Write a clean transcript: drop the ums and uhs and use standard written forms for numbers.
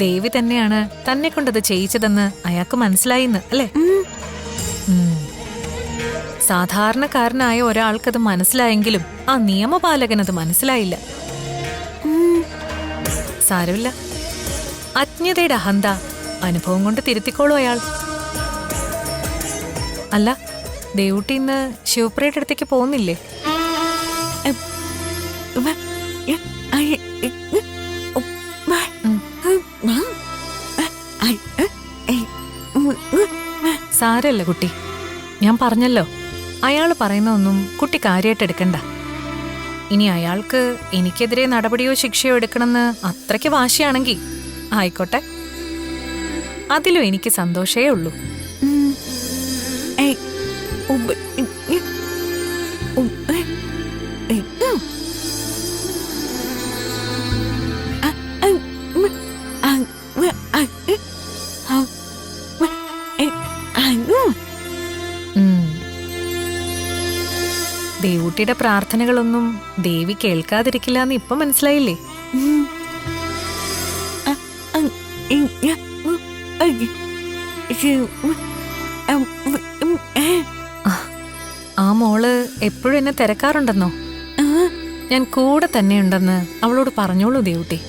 ദേവി തന്നെയാണ് തന്നെ കൊണ്ടത് ചെയ്യിച്ചതെന്ന് അയാൾക്ക് മനസ്സിലായിന്ന് അല്ലേ? സാധാരണക്കാരനായ ഒരാൾക്കത് മനസ്സിലായെങ്കിലും ആ നിയമപാലകനത് മനസ്സിലായില്ല. സാരമില്ല, അജ്ഞതയുടെ അഹന്ത അനുഭവം കൊണ്ട് തിരുത്തിക്കോളൂ അയാൾ. അല്ല, ദേവൂട്ടി ഇന്ന് ശിവപ്രിയയുടെ അടുത്തേക്ക് പോകുന്നില്ലേ? സാരല്ല കുട്ടി, ഞാൻ പറഞ്ഞല്ലോ, അയാൾ പറയുന്നൊന്നും കുട്ടി കാര്യമായിട്ട് എടുക്കണ്ട. ഇനി അയാൾക്ക് എനിക്കെതിരെ നടപടിയോ ശിക്ഷയോ എടുക്കണമെന്ന് അത്രയ്ക്ക് വാശിയാണെങ്കിൽ ആയിക്കോട്ടെ, അതിലും എനിക്ക് സന്തോഷേ ഉള്ളൂ. ദേവൂട്ടിയുടെ പ്രാർത്ഥനകളൊന്നും ദേവി കേൾക്കാതിരിക്കില്ല എന്ന് ഇപ്പൊ മനസ്സിലായില്ലേ? ആ മോള് എപ്പോഴും എന്നെ തിരക്കാറുണ്ടെന്നോ? ഞാൻ കൂടെ തന്നെയുണ്ടെന്ന് അവളോട് പറഞ്ഞോളൂ ദേവൂട്ടി.